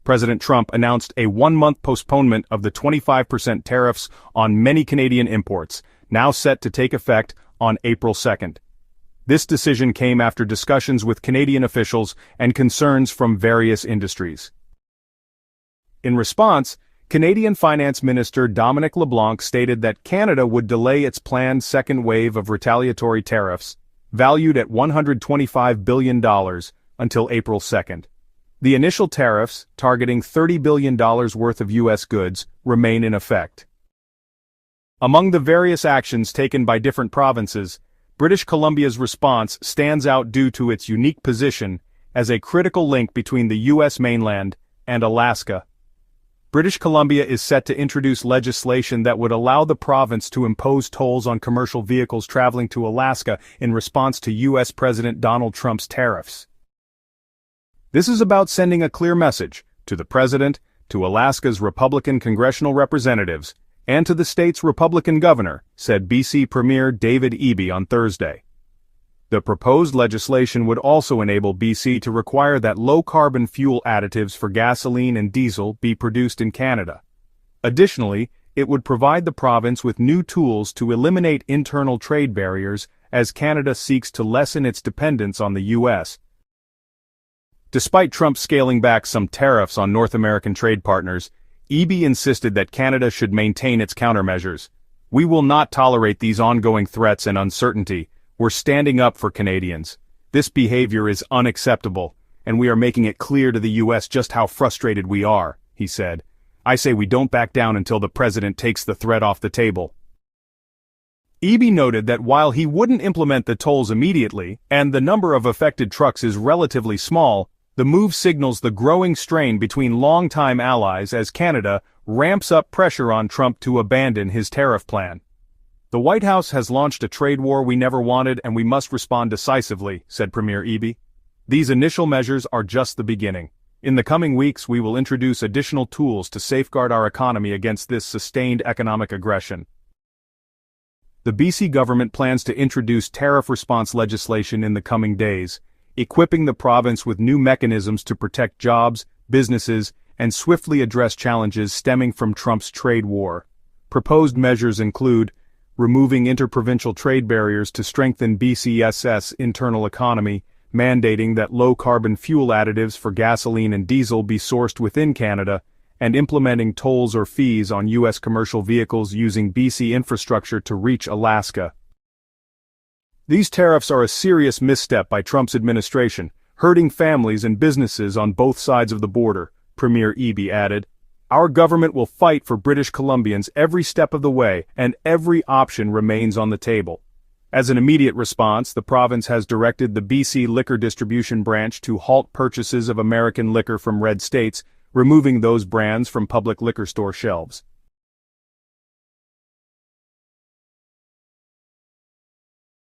President Trump announced a one-month postponement of the 25% tariffs on many Canadian imports, now set to take effect on April 2nd. This decision came after discussions with Canadian officials and concerns from various industries. In response, Canadian Finance Minister Dominic LeBlanc stated that Canada would delay its planned second wave of retaliatory tariffs, valued at $125 billion, until April 2nd. The initial tariffs, targeting $30 billion worth of U.S. goods, remain in effect. Among the various actions taken by different provinces, British Columbia's response stands out due to its unique position as a critical link between the U.S. mainland and Alaska. British Columbia is set to introduce legislation that would allow the province to impose tolls on commercial vehicles traveling to Alaska in response to U.S. President Donald Trump's tariffs. This is about sending a clear message to the President, to Alaska's Republican congressional representatives, and to the state's Republican governor, said BC Premier David Eby on Thursday. The proposed legislation would also enable BC to require that low-carbon fuel additives for gasoline and diesel be produced in Canada. Additionally, it would provide the province with new tools to eliminate internal trade barriers as Canada seeks to lessen its dependence on the U.S. Despite Trump scaling back some tariffs on North American trade partners, Eby insisted that Canada should maintain its countermeasures. "We will not tolerate these ongoing threats and uncertainty. We're standing up for Canadians. This behavior is unacceptable, and we are making it clear to the U.S. just how frustrated we are," he said. "I say we don't back down until the president takes the threat off the table." Eby noted that while he wouldn't implement the tolls immediately, and the number of affected trucks is relatively small, the move signals the growing strain between longtime allies as Canada ramps up pressure on Trump to abandon his tariff plan. "The White House has launched a trade war we never wanted, and we must respond decisively," said Premier Eby. "These initial measures are just the beginning. In the coming weeks we will introduce additional tools to safeguard our economy against this sustained economic aggression." The BC government plans to introduce tariff response legislation in the coming days, equipping the province with new mechanisms to protect jobs, businesses, and swiftly address challenges stemming from Trump's trade war. Proposed measures include removing interprovincial trade barriers to strengthen BCS's internal economy, mandating that low-carbon fuel additives for gasoline and diesel be sourced within Canada, and implementing tolls or fees on U.S. commercial vehicles using BC infrastructure to reach Alaska. These tariffs are a serious misstep by Trump's administration, hurting families and businesses on both sides of the border, Premier Eby added. "Our government will fight for British Columbians every step of the way, and every option remains on the table." As an immediate response, the province has directed the BC Liquor Distribution Branch to halt purchases of American liquor from red states, removing those brands from public liquor store shelves.